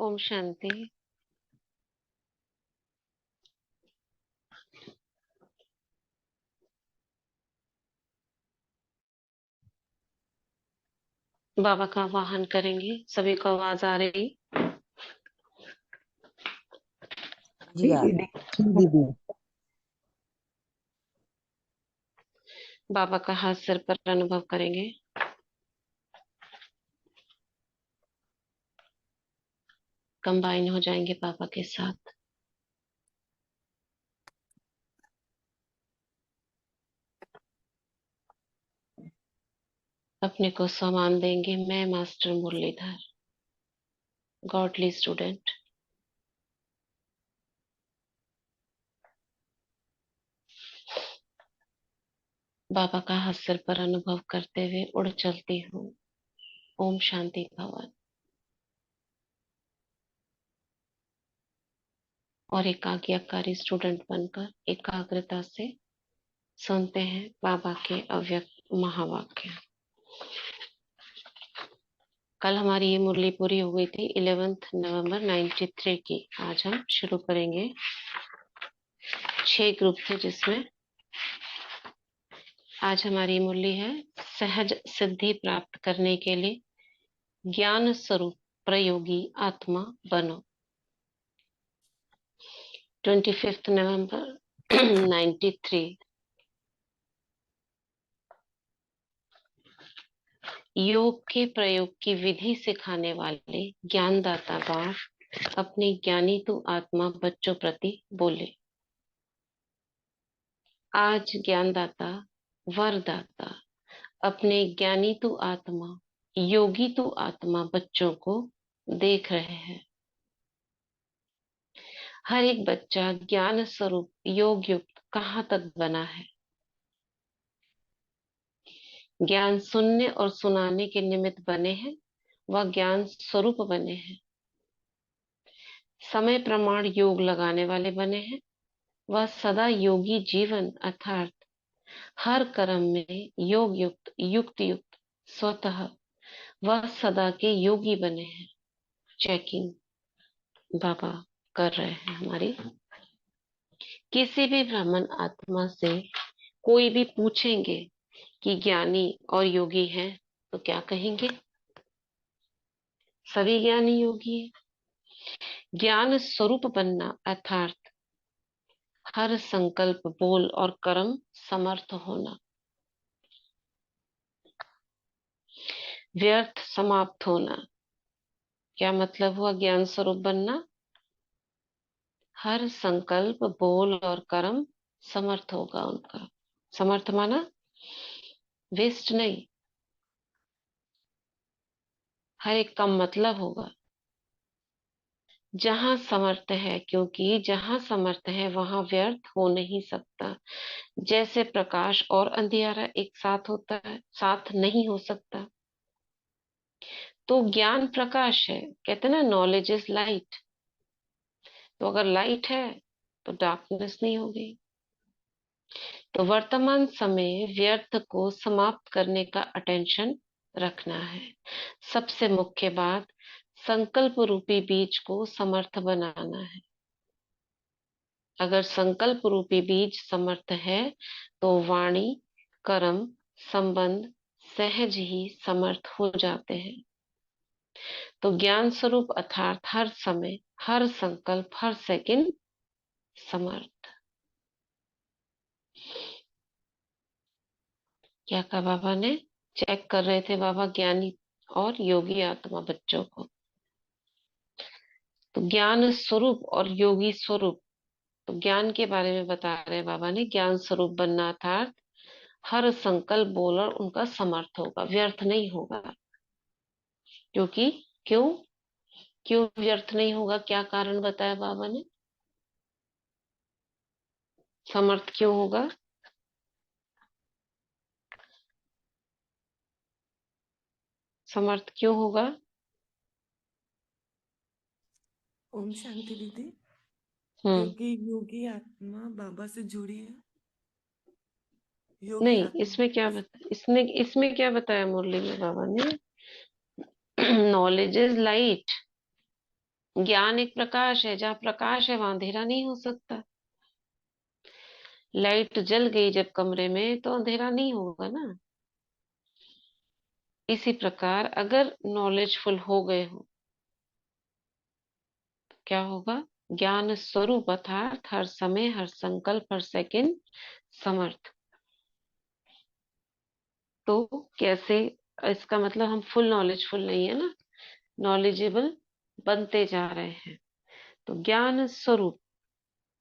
ओम शांति। बाबा का वाहन करेंगे। सभी को आवाज आ रही? जी यार। जी दीदी। बाबा का हाथ सिर पर अनुभव करेंगे। कंबाइन हो जाएंगे बाबा के साथ। अपने को सम्मान देंगे। मैं मास्टर मुरलीधर, गॉडली स्टूडेंट। बाबा का हाथ सिर पर अनुभव करते हुए उड़ चलती हूँ। ओम शांति भवन। और एक आज्ञाकारी स्टूडेंट बनकर एकाग्रता से सुनते हैं बाबा के अव्यक्त महावाक्य। कल हमारी ये मुरली पूरी हो गई थी 11 नवंबर 93 की। आज हम शुरू करेंगे। 6 ग्रुप थे जिसमें आज हमारी मुरली है सहज सिद्धि प्राप्त करने के लिए ज्ञान स्वरूप प्रयोगी आत्मा बनो। 25 नवंबर 93। योग के प्रयोग की विधि सिखाने वाले ज्ञानदाता बाप अपने ज्ञानी तू आत्मा बच्चों प्रति बोले। आज ज्ञानदाता वरदाता अपने ज्ञानी तू आत्मा योगी तू आत्मा बच्चों को देख रहे हैं। हर एक बच्चा ज्ञान स्वरूप योग युक्त कहाँ तक बना है। ज्ञान सुनने और सुनाने के निमित्त बने हैं, वह ज्ञान स्वरूप बने हैं। समय प्रमाण योग लगाने वाले बने हैं, वह सदा योगी जीवन अर्थात हर कर्म में योग युक्त युक्त युक्त स्वतः वह सदा के योगी बने हैं। चेकिंग बाबा कर रहे हैं हमारी। किसी भी ब्राह्मण आत्मा से कोई भी पूछेंगे कि ज्ञानी और योगी हैं तो क्या कहेंगे? सभी ज्ञानी योगी है। ज्ञान स्वरूप बनना अर्थात हर संकल्प बोल और कर्म समर्थ होना। व्यर्थ समाप्त होना। क्या मतलब हुआ ज्ञान स्वरूप बनना? हर संकल्प बोल और कर्म समर्थ होगा उनका। समर्थ माना वेस्ट नहीं, हर एक का मतलब होगा। जहां समर्थ है, क्योंकि जहां समर्थ है वहां व्यर्थ हो नहीं सकता। जैसे प्रकाश और अंधियारा एक साथ होता है, साथ नहीं हो सकता। तो ज्ञान प्रकाश है, कहते हैं ना नॉलेज इज लाइट। तो अगर लाइट है तो डार्कनेस नहीं होगी। तो वर्तमान समय व्यर्थ को समाप्त करने का अटेंशन रखना है। सबसे मुख्य बात संकल्प रूपी बीज को समर्थ बनाना है। अगर संकल्प रूपी बीज समर्थ है तो वाणी कर्म संबंध सहज ही समर्थ हो जाते हैं। तो ज्ञान स्वरूप अर्थात हर समय हर संकल्प हर सेकंड समर्थ। क्या कहा बाबा ने? चेक कर रहे थे बाबा ज्ञानी और योगी आत्मा बच्चों को। तो ज्ञान स्वरूप और योगी स्वरूप, तो ज्ञान के बारे में बता रहे हैं बाबा ने। ज्ञान स्वरूप बनना अर्थात हर संकल्प बोलकर उनका समर्थ होगा, व्यर्थ नहीं होगा। क्योंकि क्यों क्यों व्यर्थ नहीं होगा? क्या कारण बताया बाबा ने? समर्थ क्यों होगा? समर्थ क्यों होगा? ओम शांति दीदी। हम्म। क्योंकि योगी आत्मा बाबा से जुड़ी है। योगी नहीं, आत्मा। इसमें क्या बताया मुरली में बाबा ने? Knowledge is light. ज्ञान एक प्रकाश है, जहाँ प्रकाश है वहां अंधेरा नहीं हो सकता। लाइट जल गई जब कमरे में तो अंधेरा नहीं होगा ना। इसी प्रकार अगर नॉलेजफुल हो गए हो तो क्या होगा? ज्ञान स्वरूप अर्थात हर समय, हर संकल्प, हर सेकंड समर्थ। तो कैसे? इसका मतलब हम फुल नॉलेजफुल नहीं है ना, नॉलेजेबल बनते जा रहे हैं। तो ज्ञान स्वरूप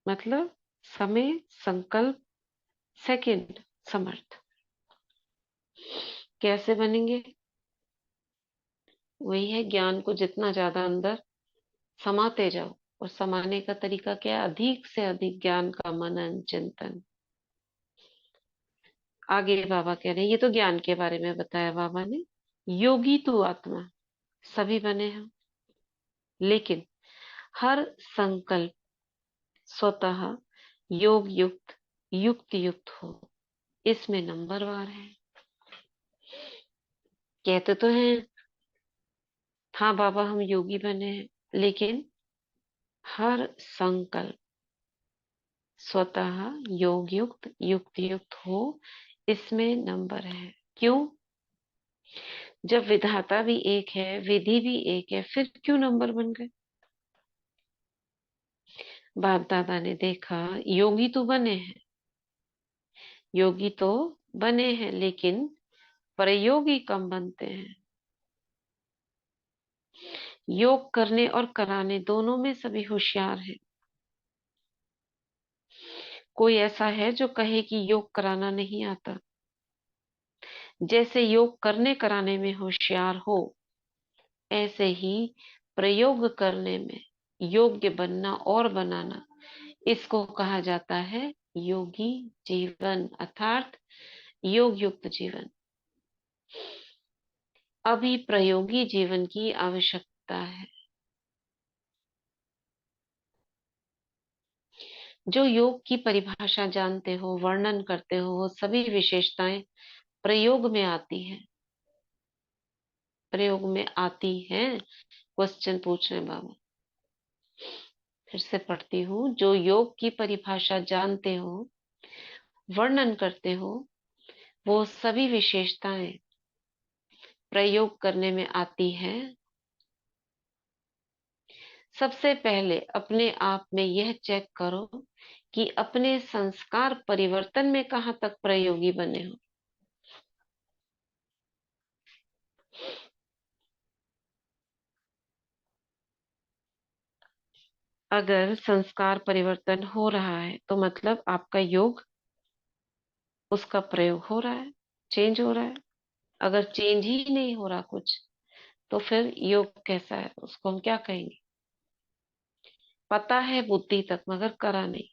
मतलब समय, संकल्प, सेकंड समर्थ। कैसे बनेंगे? वही है, ज्ञान को जितना ज्यादा अंदर समाते जाओ। और समाने का तरीका क्या है? अधिक से अधिक ज्ञान का मनन चिंतन। आगे बाबा कह रहे हैं, ये तो ज्ञान के बारे में बताया बाबा ने। योगी तो आत्मा सभी बने हैं, लेकिन हर संकल्प स्वतः योग युक्त, युक्त युक्त हो, इसमें नंबरवार है। कहते तो हैं हाँ बाबा हम योगी बने हैं, लेकिन हर संकल्प स्वतः योग युक्त, युक्त युक्त हो, इसमें नंबर है। क्यों? जब विधाता भी एक है, विधि भी एक है, फिर क्यों नंबर बन गए? बाप दादा ने देखा योगी तो बने हैं, योगी तो बने हैं, लेकिन प्रयोगी कम बनते हैं। योग करने और कराने दोनों में सभी होशियार हैं। कोई ऐसा है जो कहे कि योग कराना नहीं आता? जैसे योग करने कराने में होशियार हो, ऐसे ही प्रयोग करने में योग्य बनना और बनाना, इसको कहा जाता है योगी जीवन अर्थात योग युक्त जीवन। अभी प्रयोगी जीवन की आवश्यकता है। जो योग की परिभाषा जानते हो, वर्णन करते हो, वो सभी विशेषताएं प्रयोग में आती है। प्रयोग में आती है। क्वेश्चन पूछ रहे हैं बाबा, फिर से पढ़ती हूँ। जो योग की परिभाषा जानते हो, वर्णन करते हो, वो सभी विशेषताएं प्रयोग करने में आती है। सबसे पहले अपने आप में यह चेक करो कि अपने संस्कार परिवर्तन में कहाँ तक प्रयोगी बने हो। अगर संस्कार परिवर्तन हो रहा है तो मतलब आपका योग, उसका प्रयोग हो रहा है, चेंज हो रहा है। अगर चेंज ही नहीं हो रहा कुछ, तो फिर योग कैसा है? उसको हम क्या कहेंगे? पता है बुद्धि तक मगर करा नहीं।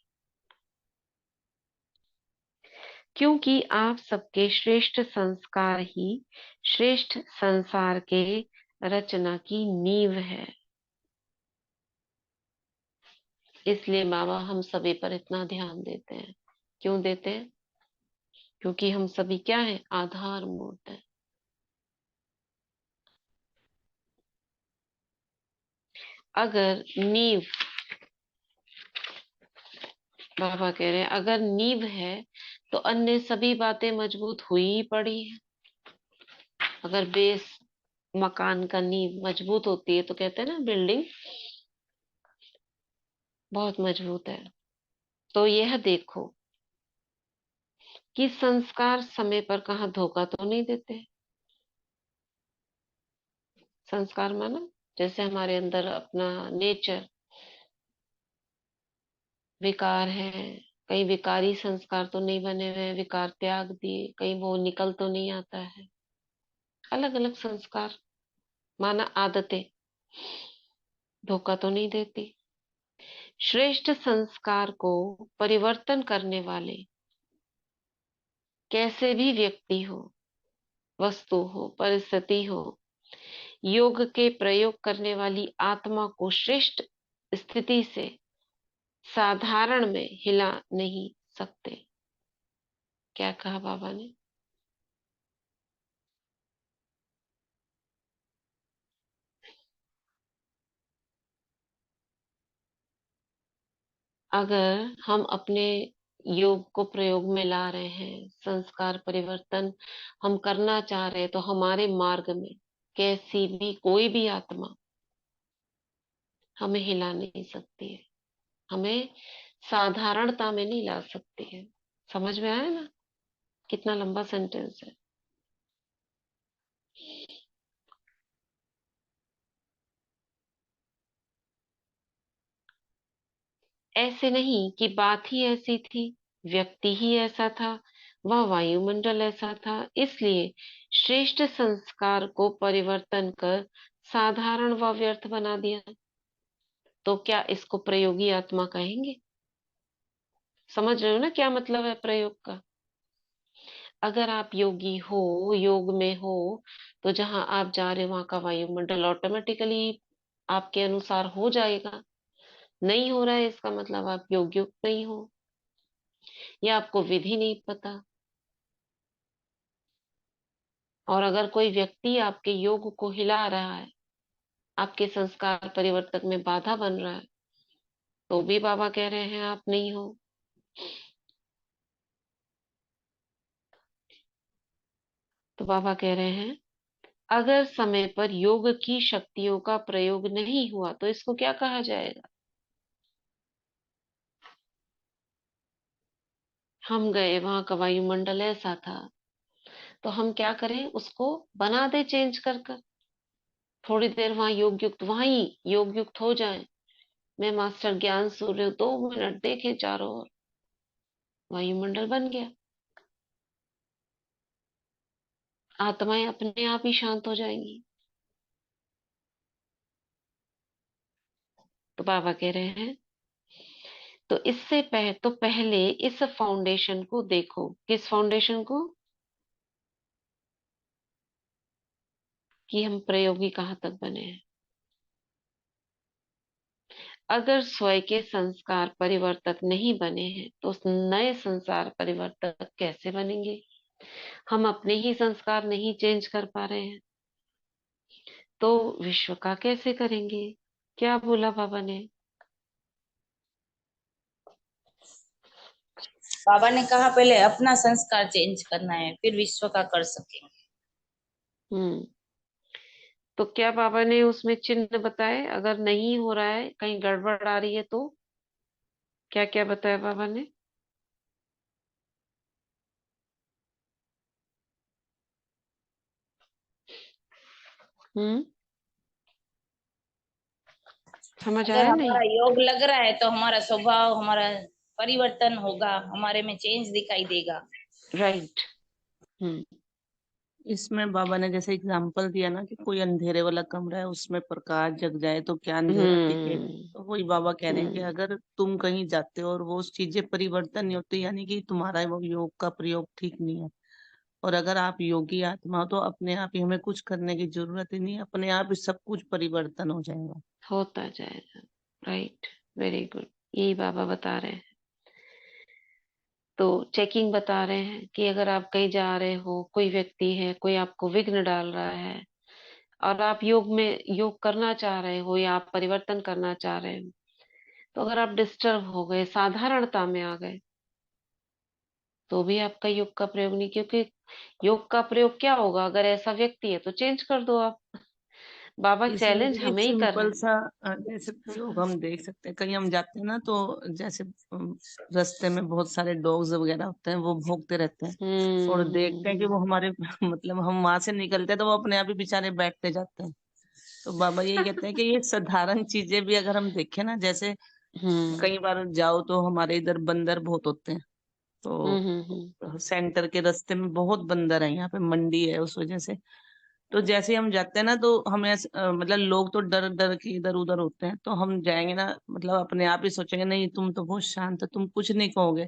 क्योंकि आप सबके श्रेष्ठ संस्कार ही श्रेष्ठ संसार के रचना की नींव है। इसलिए बाबा हम सभी पर इतना ध्यान देते हैं। क्यों देते हैं? क्योंकि हम सभी क्या है? आधार मूर्त है। अगर नींव, बाबा कह रहे हैं अगर नींव है तो अन्य सभी बातें मजबूत हुई ही पड़ी है। अगर बेस, मकान का नींव मजबूत होती है तो कहते हैं ना बिल्डिंग बहुत मजबूत है। तो यह देखो कि संस्कार समय पर कहाँ धोखा तो नहीं देते। संस्कार माना जैसे हमारे अंदर अपना नेचर, विकार है। कहीं विकारी संस्कार तो नहीं बने हुए हैं, विकार त्याग दिए, कहीं वो निकल तो नहीं आता है। अलग अलग संस्कार माना आदतें धोखा तो नहीं देती। श्रेष्ठ संस्कार को परिवर्तन करने वाले कैसे भी व्यक्ति हो, वस्तु हो, परिस्थिति हो, योग के प्रयोग करने वाली आत्मा को श्रेष्ठ स्थिति से साधारण में हिला नहीं सकते। क्या कहा बाबा ने? अगर हम अपने योग को प्रयोग में ला रहे हैं, संस्कार परिवर्तन हम करना चाह रहे हैं, तो हमारे मार्ग में कैसी भी कोई भी आत्मा हमें हिला नहीं सकती है, हमें साधारणता में नहीं ला सकती है। समझ में आया ना? कितना लंबा सेंटेंस है। ऐसे नहीं कि बात ही ऐसी थी, व्यक्ति ही ऐसा था, वह वायुमंडल ऐसा था, इसलिए श्रेष्ठ संस्कार को परिवर्तन कर साधारण व व्यर्थ बना दिया। तो क्या इसको प्रयोगी आत्मा कहेंगे? समझ रहे हो ना क्या मतलब है प्रयोग का? अगर आप योगी हो, योग में हो, तो जहां आप जा रहे हो वहां का वायुमंडल ऑटोमेटिकली आपके अनुसार हो जाएगा। नहीं हो रहा है इसका मतलब आप योग युक्त नहीं हो, या आपको विधि नहीं पता। और अगर कोई व्यक्ति आपके योग को हिला रहा है, आपके संस्कार परिवर्तक में बाधा बन रहा है, तो भी बाबा कह रहे हैं आप नहीं हो। तो बाबा कह रहे हैं अगर समय पर योग की शक्तियों का प्रयोग नहीं हुआ तो इसको क्या कहा जाएगा? हम गए, वहां का वायुमंडल ऐसा था, तो हम क्या करें, उसको बना दे चेंज कर कर। थोड़ी देर वहां योग युक्त, वहीं योग युक्त हो जाए। मैं मास्टर ज्ञान सूर्य 2 मिनट देखे चारों ओर, वायुमंडल बन गया। आत्माएं अपने आप ही शांत हो जाएंगी। तो बाबा कह रहे हैं तो तो पहले इस फाउंडेशन को देखो। किस फाउंडेशन को? कि हम प्रयोगी कहाँ तक बने हैं। अगर स्वयं के संस्कार परिवर्तक नहीं बने हैं तो उस नए संसार परिवर्तक कैसे बनेंगे? हम अपने ही संस्कार नहीं चेंज कर पा रहे हैं, तो विश्व का कैसे करेंगे? क्या बोला बाबा ने? बाबा ने कहा पहले अपना संस्कार चेंज करना है, फिर विश्व का कर सकेंगे। हम्म। तो क्या बाबा ने उसमें चिन्ह बताए? अगर नहीं हो रहा है, कहीं गड़बड़ आ रही है, तो क्या क्या बताया बाबा ने? हम्म। समझ अगर आया हमारा नहीं? योग लग रहा है तो हमारा स्वभाव, हमारा परिवर्तन होगा, हमारे में चेंज दिखाई देगा। राइट। हम्म। इसमें बाबा ने जैसे एग्जाम्पल दिया ना कि कोई अंधेरे वाला कमरा है, उसमें प्रकाश जग जाए तो क्या अंधेरा टिकेगा। हम्म। तो वही बाबा कह रहे हैं कि हम्म। अगर तुम कहीं जाते हो और वो चीजें परिवर्तन नहीं होती, यानी कि तुम्हारा वो योग का प्रयोग ठीक नहीं है। और अगर आप योगी आत्मा हो तो अपने आप ही हमें कुछ करने की जरूरत ही नहीं है, अपने आप ही सब कुछ परिवर्तन हो जाएगा। होता जाएगा। राइट। Very good. यही बाबा बता रहे हैं। तो चेकिंग बता रहे हैं कि अगर आप कहीं जा रहे हो, कोई व्यक्ति है, कोई आपको विघ्न डाल रहा है, और आप योग करना चाह रहे हो या आप परिवर्तन करना चाह रहे हो, तो अगर आप डिस्टर्ब हो गए, साधारणता में आ गए, तो भी आपका योग का प्रयोग नहीं। क्योंकि योग का प्रयोग क्या होगा? अगर ऐसा व्यक्ति है तो चेंज कर दो आप। बाबा इसमें चैलेंज भी हमें ही कर रहे सिंपल हैं। सा जैसे प्रयोग हम देख सकते हैं, कहीं हम जाते हैं ना तो जैसे रास्ते में बहुत सारे डॉग्स वगैरह होते हैं, वो भौंकते रहते हैं और देखते हैं कि वो हमारे मतलब हम वहां से निकलते हैं तो वो अपने आप ही बेचारे बैठते जाते हैं। तो बाबा यही कहते हैं कि ये साधारण चीजें भी अगर हम देखें ना, जैसे हम्म। कई बार जाओ तो हमारे इधर बंदर बहुत होते हैं, हम्म। तो हम्म। सेंटर के रास्ते में बहुत बंदर है, यहाँ पे मंडी है उस वजह से। तो जैसे ही हम जाते हैं ना तो हमें मतलब लोग तो डर डर के इधर उधर होते हैं, तो हम जाएंगे ना मतलब अपने आप ही सोचेंगे नहीं तुम तो बहुत शांत है, तुम कुछ नहीं कहोगे।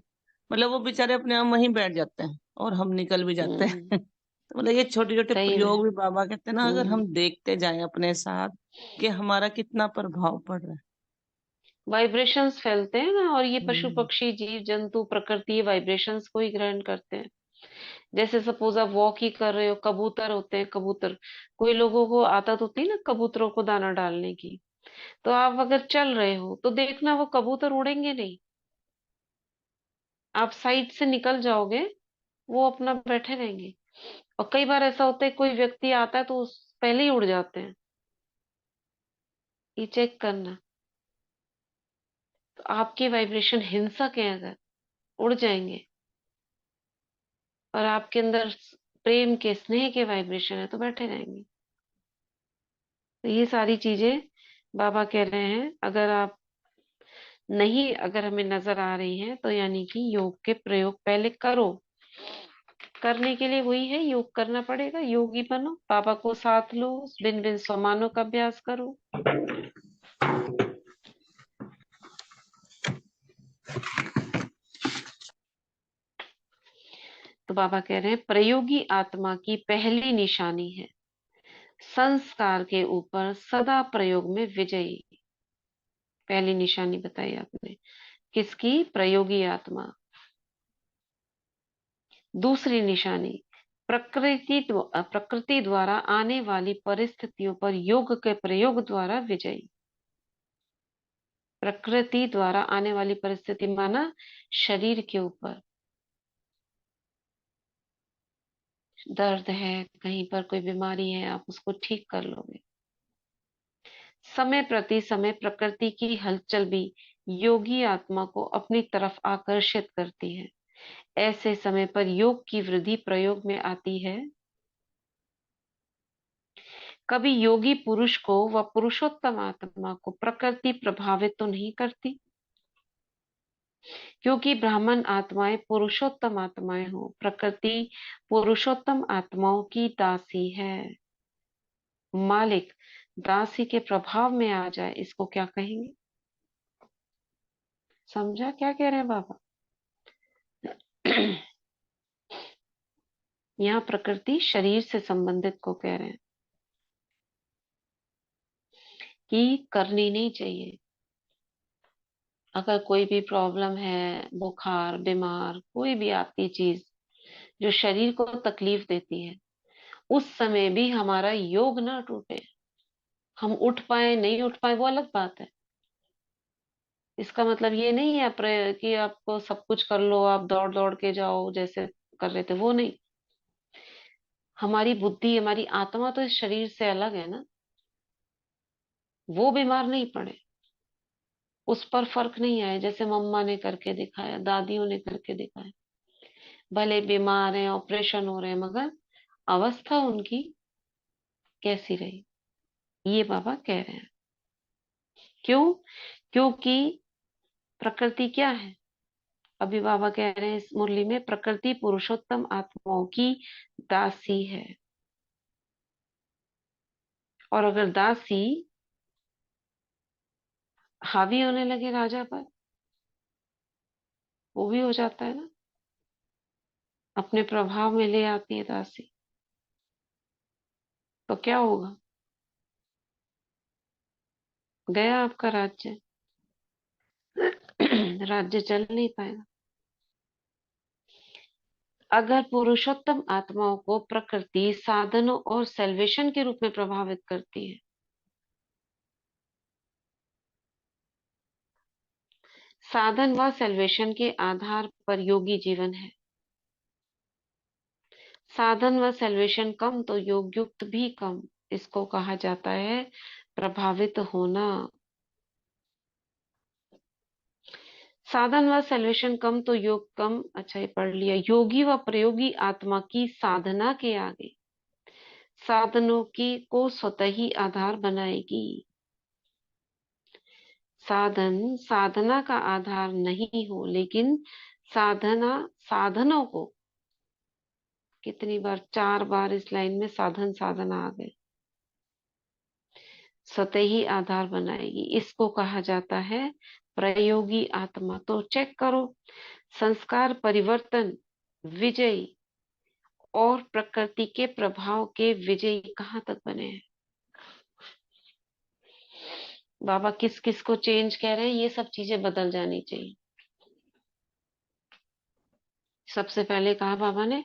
मतलब वो बेचारे अपने आप वहीं बैठ जाते हैं और हम निकल भी जाते हम्म। हैं। तो मतलब ये छोटे छोटे सही में। प्रयोग भी बाबा कहते हैं ना, अगर हम्म। हम देखते जाएं अपने साथ कि हमारा कितना प्रभाव पड़ रहा है। वाइब्रेशंस फैलते हैं ना, और ये पशु हम्म। पक्षी जीव जंतु प्रकृति ये वाइब्रेशंस को ही ग्रहण करते हैं। जैसे सपोज आप वॉक ही कर रहे हो, कबूतर होते हैं, कबूतर, कोई लोगों को आदत होती है ना कबूतरों को दाना डालने की। तो आप अगर चल रहे हो तो देखना वो कबूतर उड़ेंगे नहीं, आप साइड से निकल जाओगे, वो अपना बैठे रहेंगे। और कई बार ऐसा होता है कोई व्यक्ति आता है तो पहले ही उड़ जाते हैं। ये चेक करना। तो आपके वाइब्रेशन हिंसक है अगर, उड़ जाएंगे। और आपके अंदर प्रेम के, स्नेह के वाइब्रेशन है तो बैठे रहेंगे। तो ये सारी चीजें बाबा कह रहे हैं, अगर आप नहीं, अगर हमें नजर आ रही है तो यानी कि योग के प्रयोग पहले करो। करने के लिए वही है, योग करना पड़ेगा। योगी बनो, बाबा को साथ लो, बिन बिन समानों का अभ्यास करो। तो बाबा कह रहे हैं प्रयोगी आत्मा की पहली निशानी है संस्कार के ऊपर सदा प्रयोग में विजयी। पहली निशानी बताई आपने किसकी? प्रयोगी आत्मा। दूसरी निशानी प्रकृति द्वारा आने वाली परिस्थितियों पर योग के प्रयोग द्वारा विजयी। प्रकृति द्वारा आने वाली परिस्थिति माना शरीर के ऊपर दर्द है, कहीं पर कोई बीमारी है, आप उसको ठीक कर लोगे। समय प्रति समय प्रकृति की हलचल भी योगी आत्मा को अपनी तरफ आकर्षित करती है। ऐसे समय पर योग की वृद्धि प्रयोग में आती है। कभी योगी पुरुष को व पुरुषोत्तम आत्मा को प्रकृति प्रभावित तो नहीं करती, क्योंकि ब्राह्मण आत्माएं पुरुषोत्तम आत्माएं हो, प्रकृति पुरुषोत्तम आत्माओं की दासी है। मालिक दासी के प्रभाव में आ जाए, इसको क्या कहेंगे? समझा क्या कह रहे हैं बाबा? यहाँ प्रकृति शरीर से संबंधित को कह रहे हैं कि करनी नहीं चाहिए। अगर कोई भी प्रॉब्लम है, बुखार, बीमार, कोई भी आपकी चीज जो शरीर को तकलीफ देती है, उस समय भी हमारा योग ना टूटे। हम उठ पाए नहीं उठ पाए वो अलग बात है। इसका मतलब ये नहीं है कि आपको सब कुछ कर लो, आप दौड़ दौड़ के जाओ जैसे कर रहे थे, वो नहीं। हमारी बुद्धि, हमारी आत्मा तो इस शरीर से अलग है ना, वो बीमार नहीं पड़े, उस पर फर्क नहीं आए। जैसे मम्मा ने करके दिखाया, दादियों ने करके दिखाया, भले बीमार हैं, ऑपरेशन हो रहे हैं, मगर अवस्था उनकी कैसी रही, ये बाबा कह रहे हैं। क्यों? क्योंकि प्रकृति क्या है? अभी बाबा कह रहे हैं इस मुरली में, प्रकृति पुरुषोत्तम आत्माओं की दासी है। और अगर दासी हावी होने लगे राजा पर, वो भी हो जाता है ना, अपने प्रभाव में ले आती है दासी, तो क्या होगा? गया आपका राज्य। राज्य चल नहीं पाएगा। अगर पुरुषोत्तम आत्माओं को प्रकृति साधनों और सेल्वेशन के रूप में प्रभावित करती है, साधन व सेल्वेशन के आधार पर योगी जीवन है। साधन व सेल्वेशन कम तो योग युक्त भी कम, इसको कहा जाता है प्रभावित होना। साधन व सेल्वेशन कम तो योग कम, अच्छा ये पढ़ लिया। योगी व प्रयोगी आत्मा की साधना के आगे साधनों की को स्वतः ही आधार बनाएगी। साधन साधना का आधार नहीं हो, लेकिन साधना साधनों को, कितनी बार, 4 बार इस लाइन में साधन साधना आ गए, सतही आधार बनाएगी, इसको कहा जाता है प्रयोगी आत्मा। तो चेक करो, संस्कार परिवर्तन विजयी और प्रकृति के प्रभाव के विजयी कहाँ तक बने हैं? बाबा किस किस को चेंज कह रहे हैं? ये सब चीजें बदल जानी चाहिए। सबसे पहले कहा बाबा ने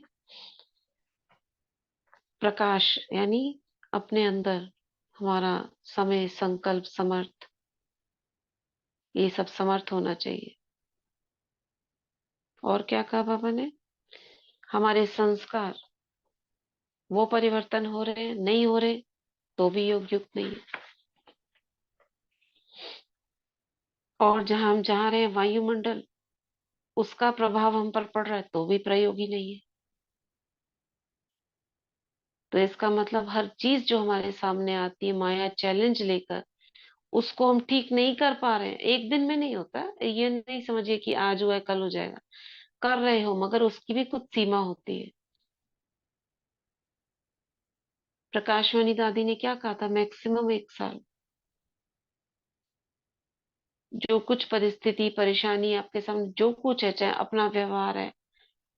प्रकाश, यानी अपने अंदर हमारा समय, संकल्प, समर्थ, ये सब समर्थ होना चाहिए। और क्या कहा बाबा ने? हमारे संस्कार वो परिवर्तन हो रहे हैं, नहीं हो रहे तो भी योग युक्त नहीं है। और जहां हम जा रहे हैं वायुमंडल, उसका प्रभाव हम पर पड़ रहा है तो भी प्रयोगी नहीं है। तो इसका मतलब हर चीज जो हमारे सामने आती है माया चैलेंज लेकर, उसको हम ठीक नहीं कर पा रहे हैं। एक दिन में नहीं होता, ये नहीं समझिए कि आज हुआ है कल हो जाएगा। कर रहे हो, मगर उसकी भी कुछ सीमा होती है। प्रकाशवाणी दादी ने क्या कहा था? मैक्सिमम 1 साल। जो कुछ परिस्थिति परेशानी आपके सामने जो कुछ है, चाहे अपना व्यवहार है,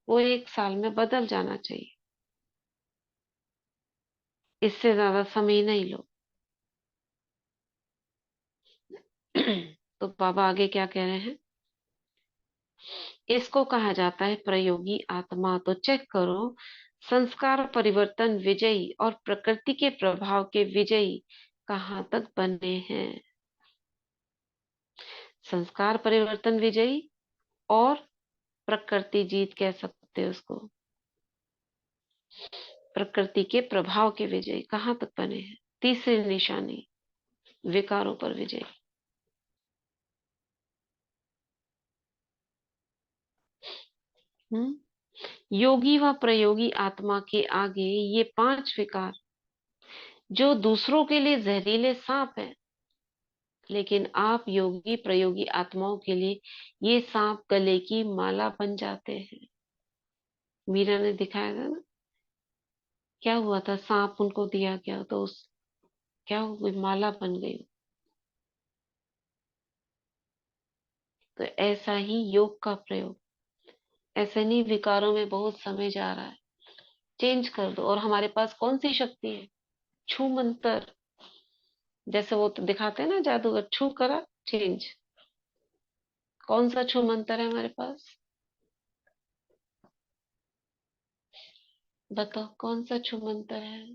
वो 1 साल में बदल जाना चाहिए। इससे ज्यादा समय नहीं लो। तो बाबा आगे क्या कह रहे हैं? इसको कहा जाता है प्रयोगी आत्मा। तो चेक करो, संस्कार परिवर्तन विजयी और प्रकृति के प्रभाव के विजयी कहाँ तक बने हैं। संस्कार परिवर्तन विजयी और प्रकृति जीत कह सकते हो उसको, प्रकृति के प्रभाव के विजयी कहाँ तक बने हैं। तीसरी निशानी, विकारों पर विजयी। योगी व प्रयोगी आत्मा के आगे ये 5 विकार, जो दूसरों के लिए जहरीले सांप है, लेकिन आप योगी प्रयोगी आत्माओं के लिए ये सांप गले की माला बन जाते हैं। मीरा ने दिखाया था ना, क्या हुआ था? सांप उनको दिया गया तो उस क्या हो गई? माला बन गई। तो ऐसा ही योग का प्रयोग। ऐसे नहीं विकारों में बहुत समय जा रहा है, चेंज कर दो। और हमारे पास कौन सी शक्ति है? छू मंतर। जैसे वो तो दिखाते हैं ना जादूगर, छू करा चेंज। कौन सा छू मंतर है हमारे पास? बताओ कौन सा छू मंतर है?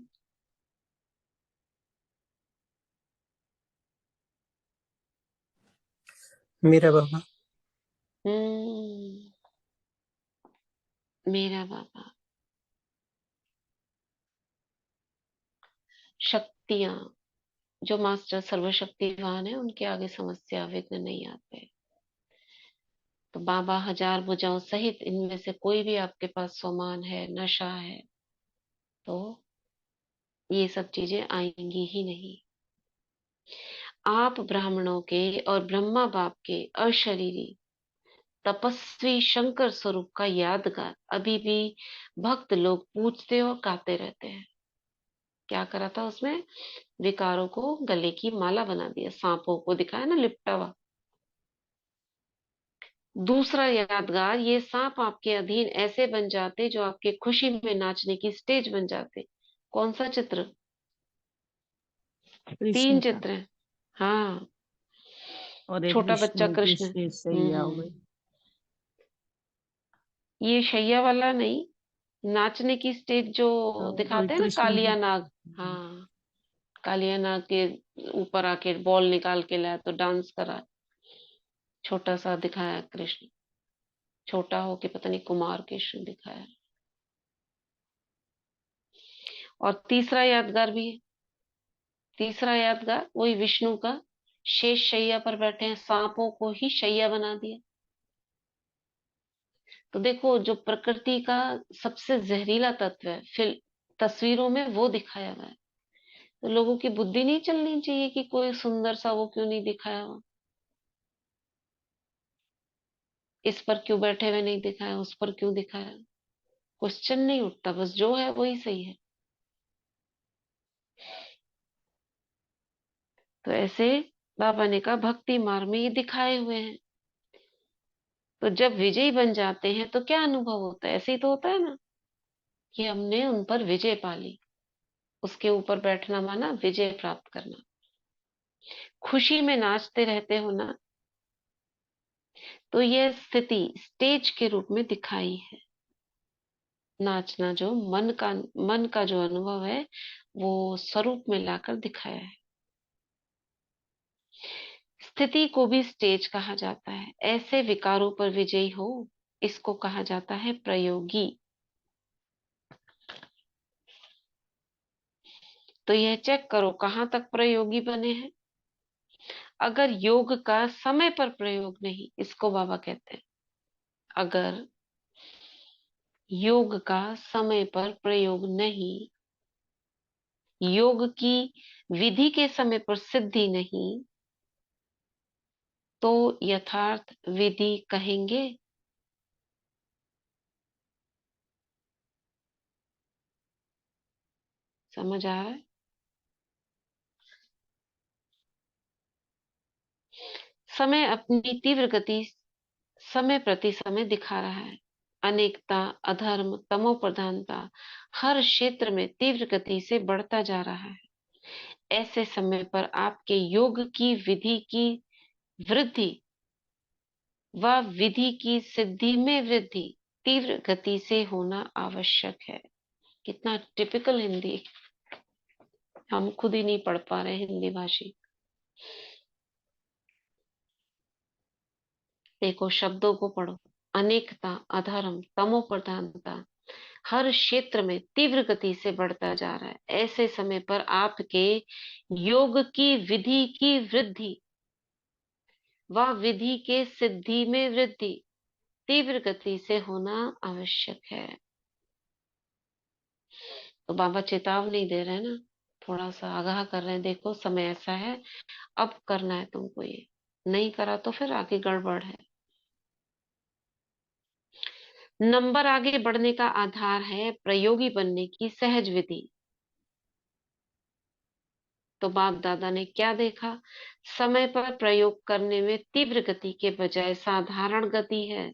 मेरा बाबा। हम्म मेरा बाबा। शक्तियां, जो मास्टर सर्वशक्तिवान है, उनके आगे समस्या विघ्न नहीं आते। तो बाबा हजार भुजाओं सहित इनमें से कोई भी आपके पास सामान है, नशा है, तो ये सब चीजें आएंगी ही नहीं। आप ब्राह्मणों के और ब्रह्मा बाप के अशरीरी तपस्वी शंकर स्वरूप का यादगार अभी भी भक्त लोग पूछते और गाते रहते हैं। क्या करा था उसमें? विकारों को गले की माला बना दिया, सांपों को दिखाया ना लिपटा हुआ। दूसरा यादगार, ये सांप आपके अधीन ऐसे बन जाते जो आपके खुशी में नाचने की स्टेज बन जाते। कौन सा चित्र? कृष्ण 3 का। चित्र हैं। हाँ, और एक छोटा बच्चा विष्णु की कृष्ण। सैया हो गई। ये शैया वाला नहीं, नाचने की स्टेज जो वही दिखाते हैं ना, कृष्ण कालिया की। नाग। हाँ, कालिया नाग के ऊपर आके बॉल निकाल के लाया तो डांस करा। छोटा सा दिखाया कृष्ण, छोटा हो के पता नहीं कुमार कृष्ण दिखाया। और तीसरा यादगार भी है। तीसरा यादगार वही विष्णु का, शेष शैया पर बैठे हैं, सांपों को ही शैया बना दिया। तो देखो, जो प्रकृति का सबसे जहरीला तत्व है, फिर तस्वीरों में वो दिखाया हुआ है। तो लोगों की बुद्धि नहीं चलनी चाहिए कि कोई सुंदर सा वो क्यों नहीं दिखाया हुआ, इस पर क्यों बैठे हुए नहीं दिखाया, उस पर क्यों दिखाया। क्वेश्चन नहीं उठता, बस जो है वही सही है। तो ऐसे बाबा ने कहा भक्ति मार्ग में ये दिखाए हुए हैं। तो जब विजयी बन जाते हैं तो क्या अनुभव होता है? ऐसे ही तो होता है ना कि हमने उन पर विजय पा ली। उसके ऊपर बैठना माना विजय प्राप्त करना। खुशी में नाचते रहते हो ना, तो यह स्थिति स्टेज के रूप में दिखाई है। नाचना जो मन का जो अनुभव है, वो स्वरूप में लाकर दिखाया है। स्थिति को भी स्टेज कहा जाता है। ऐसे विकारों पर विजयी हो इसको कहा जाता है प्रयोगी। तो यह चेक करो कहाँ तक प्रयोगी बने हैं। अगर योग का समय पर प्रयोग नहीं, इसको बाबा कहते हैं, अगर योग का समय पर प्रयोग नहीं, योग की विधि के समय पर सिद्धि नहीं, तो यथार्थ विधि कहेंगे? समझ आ रहा है? समय अपनी तीव्र गति समय प्रति समय दिखा रहा है। अनेकता, अधर्म, तमो प्रधानता हर क्षेत्र में तीव्र गति से बढ़ता जा रहा है। ऐसे समय पर आपके योग की विधि की वृद्धि व विधि की सिद्धि में वृद्धि तीव्र गति से होना आवश्यक है। कितना टिपिकल हिंदी, हम खुद ही नहीं पढ़ पा रहे हिंदी भाषी। देखो शब्दों को पढ़ो। अनेकता, अधर्म, तमो प्रधानता हर क्षेत्र में तीव्र गति से बढ़ता जा रहा है। ऐसे समय पर आपके योग की विधि की वृद्धि व विधि के सिद्धि में वृद्धि तीव्र गति से होना आवश्यक है। तो बाबा चेतावनी दे रहे हैं ना, थोड़ा सा आगाह कर रहे हैं, देखो समय ऐसा है, अब करना है तुमको, ये नहीं करा तो फिर आगे गड़बड़ है। नंबर आगे बढ़ने का आधार है प्रयोगी बनने की सहज विधि। तो बाप दादा ने क्या देखा? समय पर प्रयोग करने में तीव्र गति के बजाय साधारण गति है।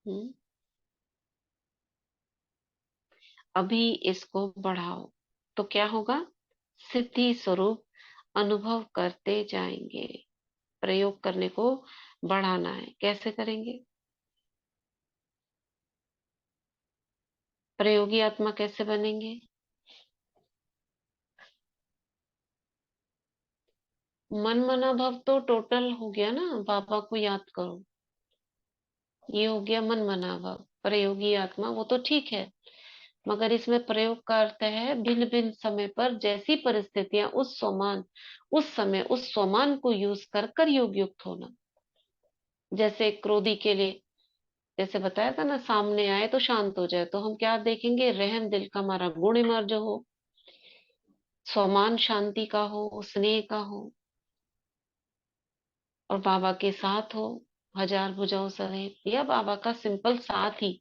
हम्म, अभी इसको बढ़ाओ तो क्या होगा? सिद्धि स्वरूप अनुभव करते जाएंगे। प्रयोग करने को बढ़ाना है, कैसे करेंगे? प्रयोगी आत्मा कैसे बनेंगे? मन मना भव तो टोटल हो गया ना, बाबा को याद करो, ये हो गया मन मना भव। प्रयोगी आत्मा वो तो ठीक है, मगर इसमें प्रयोग का अर्थ है भिन्न भिन्न समय पर जैसी परिस्थितियां उस समान उस समय उस स्वमान को यूज कर कर योग युक्त होना। जैसे क्रोधी के लिए, जैसे बताया था ना, सामने आए तो शांत हो जाए, तो हम क्या देखेंगे? रहम दिल का, हमारा गुण इमर्ज हो, स्वमान शांति का हो, स्नेह का हो, और बाबा के साथ हो, हजार भुजाओं सहित, या बाबा का सिंपल साथ ही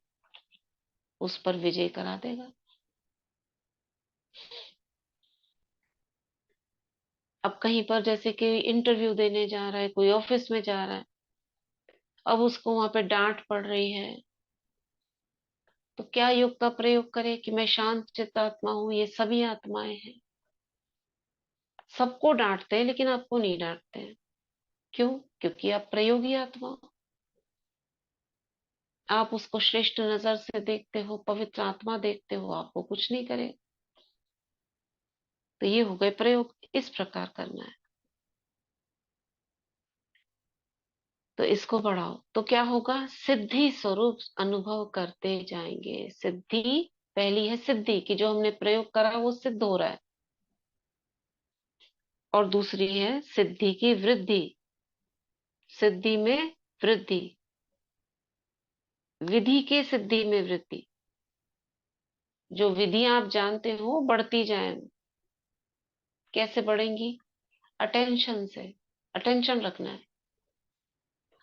उस पर विजय करा देगा। अब कहीं पर जैसे कि इंटरव्यू देने जा रहा है, कोई ऑफिस में जा रहा है, अब उसको वहां पे डांट पड़ रही है, तो क्या योग का प्रयोग करे कि मैं शांत चित्त आत्मा हूं, ये सभी आत्माएं हैं, सबको डांटते हैं लेकिन आपको नहीं डांटते हैं। क्यों? क्योंकि आप प्रयोगी आत्मा हो। आप उसको श्रेष्ठ नजर से देखते हो, पवित्र आत्मा देखते हो, आपको कुछ नहीं करे। तो ये हो गए प्रयोग, इस प्रकार करना है। तो इसको बढ़ाओ तो क्या होगा? सिद्धि स्वरूप अनुभव करते जाएंगे। सिद्धि पहली है, सिद्धि की जो हमने प्रयोग करा वो सिद्ध हो रहा है, और दूसरी है सिद्धि की वृद्धि, सिद्धि में वृद्धि, विधि के सिद्धि में वृद्धि। जो विधियां आप जानते हो बढ़ती जाए, कैसे बढ़ेंगी? अटेंशन से, अटेंशन रखना है।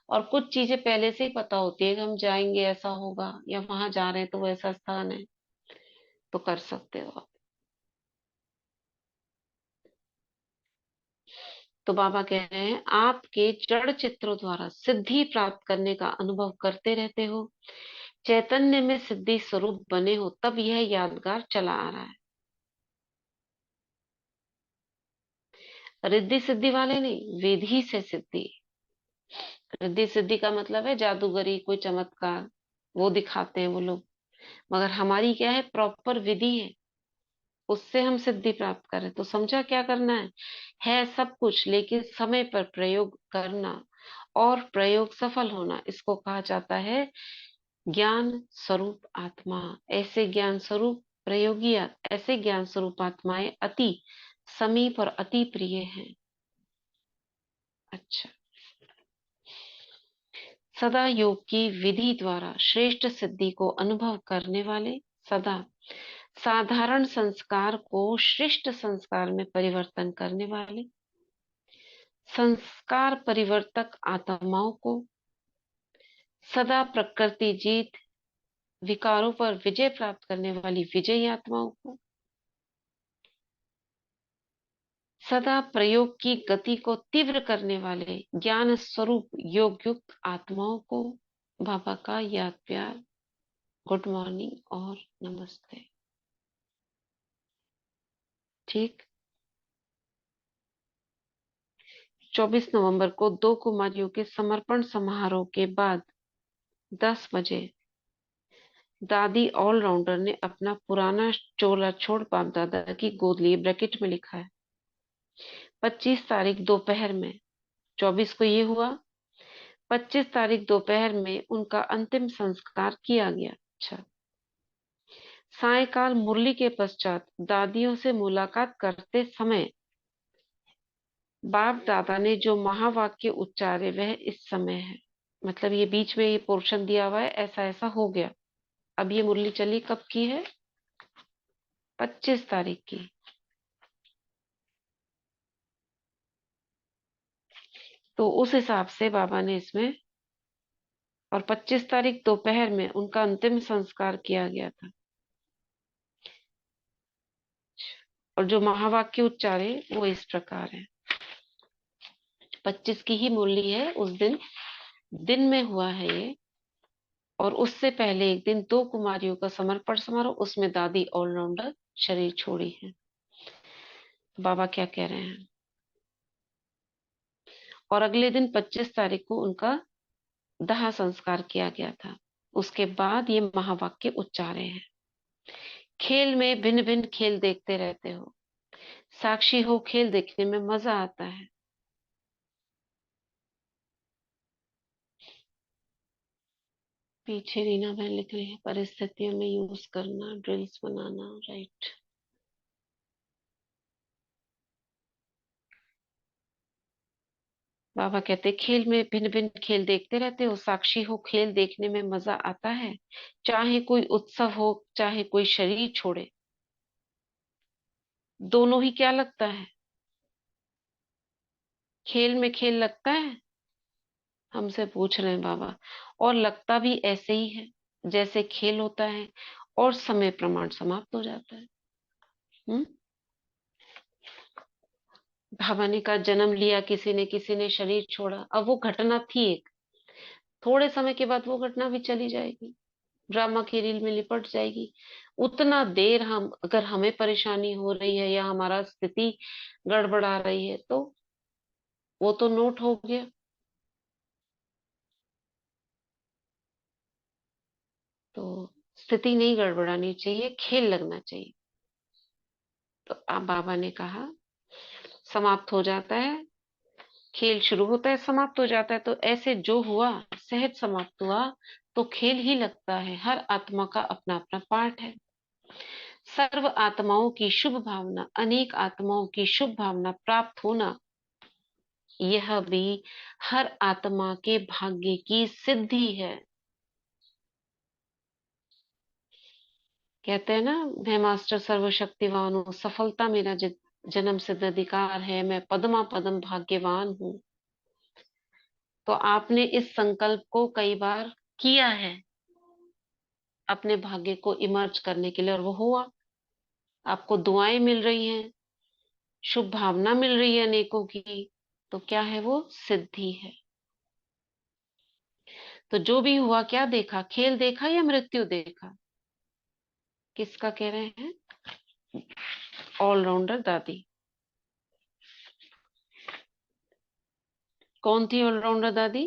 और कुछ चीजें पहले से ही पता होती है कि हम जाएंगे ऐसा होगा, या वहां जा रहे हैं तो वो ऐसा स्थान है, तो कर सकते हो आप। तो बाबा कह रहे हैं आपके जड़ चित्रों द्वारा सिद्धि प्राप्त करने का अनुभव करते रहते हो, चैतन्य में सिद्धि स्वरूप बने हो, तब यह यादगार चला आ रहा है। रिद्धि सिद्धि वाले नहीं, विधि से सिद्धि। रिद्धि सिद्धि का मतलब है जादूगरी, कोई चमत्कार, वो दिखाते हैं वो लोग, मगर हमारी क्या है? प्रॉपर विधि है। उससे हम सिद्धि प्राप्त करें। तो समझा क्या करना है सब कुछ, लेकिन समय पर प्रयोग करना और प्रयोग सफल होना, इसको कहा जाता है ज्ञान स्वरूप आत्मा। ऐसे ज्ञान स्वरूप प्रयोगी ऐसे ज्ञान स्वरूप आत्माएं अति समीप और अति प्रिय हैं। अच्छा, सदा योग की विधि द्वारा श्रेष्ठ सिद्धि को अनुभव करने वाले, सदा साधारण संस्कार को श्रेष्ठ संस्कार में परिवर्तन करने वाले, संस्कार परिवर्तक आत्माओं को, सदा प्रकृति जीत विकारों पर विजय प्राप्त करने वाली विजयी आत्माओं को, सदा प्रयोग की गति को तीव्र करने वाले ज्ञान स्वरूप योग युक्त आत्माओं को बाबा का याद प्यार, गुड मॉर्निंग और नमस्ते। ठीक, 24 नवंबर को 2 कुमारियों के समर्पण समारोह के बाद 10 बजे दादी ऑलराउंडर ने अपना पुराना चोला छोड़ बाप दादा की गोद लिए। ब्रैकेट में लिखा है 25 तारीख दोपहर में, 24 को ये हुआ, 25 तारीख दोपहर में उनका अंतिम संस्कार किया गया। अच्छा, सायकाल मुरली के पश्चात दादियों से मुलाकात करते समय बाप दादा ने जो महावाक्य उच्चारे वह इस समय है। मतलब ये बीच में ये पोर्शन दिया हुआ है, ऐसा ऐसा हो गया। अब ये मुरली चली कब की है? 25 तारीख की। तो उस हिसाब से बाबा ने इसमें, और 25 तारीख दोपहर में उनका अंतिम संस्कार किया गया था। और जो महावाक्य उच्चारे वो इस प्रकार है। 25 की ही मुरली है, उस दिन में हुआ है ये। और उससे पहले एक दिन 2 कुमारियों का समर्पण समारोह, उसमें दादी ऑलराउंडर शरीर छोड़ी है। बाबा क्या कह रहे हैं? और अगले दिन 25 तारीख को उनका दाह संस्कार किया गया था। उसके बाद ये महावाक्य उच्चारे हैं। खेल में भिन्न भिन्न खेल देखते रहते हो, साक्षी हो खेल देखने में मजा आता है। पीछे रीना बहन लिख रही है परिस्थितियों में यूज करना, ड्रिल्स बनाना। राइट, बाबा कहते खेल में भिन्न भिन्न खेल देखते रहते हो, साक्षी हो खेल देखने में मजा आता है। चाहे कोई उत्सव हो, चाहे कोई शरीर छोड़े, दोनों ही क्या लगता है? खेल में खेल लगता है, हमसे पूछ रहे हैं बाबा। और लगता भी ऐसे ही है जैसे खेल होता है, और समय प्रमाण समाप्त हो जाता है। हम्म, बाबा ने कहा जन्म लिया किसी ने शरीर छोड़ा। अब वो घटना थी एक, थोड़े समय के बाद वो घटना भी चली जाएगी, ड्रामा की रील में लिपट जाएगी। उतना देर हम, अगर हमें परेशानी हो रही है या हमारा स्थिति गड़बड़ा रही है, तो वो तो नोट हो गया। तो स्थिति नहीं गड़बड़ानी चाहिए, खेल लगना चाहिए। तो अब बाबा ने कहा समाप्त हो जाता है, खेल शुरू होता है समाप्त हो जाता है। तो ऐसे जो हुआ सहज समाप्त हुआ, तो खेल ही लगता है। हर आत्मा का अपना अपना पार्ट है। सर्व आत्माओं की शुभ भावना, अनेक आत्माओं की शुभ भावना प्राप्त होना, यह भी हर आत्मा के भाग्य की सिद्धि है। कहते हैं ना, मैं मास्टर सर्वशक्तिवान हूँ, सफलता मेरा जन्म सिद्ध अधिकार है, मैं पद्मा पद्म भाग्यवान हूँ। तो आपने इस संकल्प को कई बार किया है अपने भाग्य को इमर्ज करने के लिए, और वो हुआ। आपको दुआएं मिल रही हैं, शुभ भावना मिल रही है अनेकों की। तो क्या है वो? सिद्धि है। तो जो भी हुआ, क्या देखा? खेल देखा या मृत्यु देखा? किसका कह रहे हैं? ऑलराउंडर दादी। कौन थी ऑलराउंडर दादी?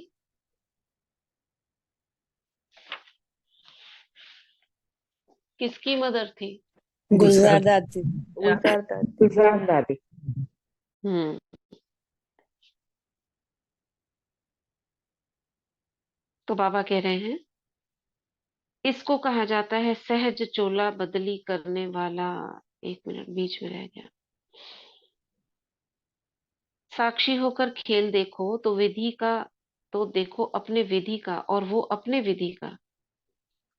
किसकी मदर थी? गुलजार दादी। गुलजार दादी। हम्म तो बाबा कह रहे हैं इसको कहा जाता है सहज चोला बदली करने वाला। एक मिनट बीच में रह गया। साक्षी होकर खेल देखो तो विधि का, तो देखो अपने विधि का और वो अपने विधि का।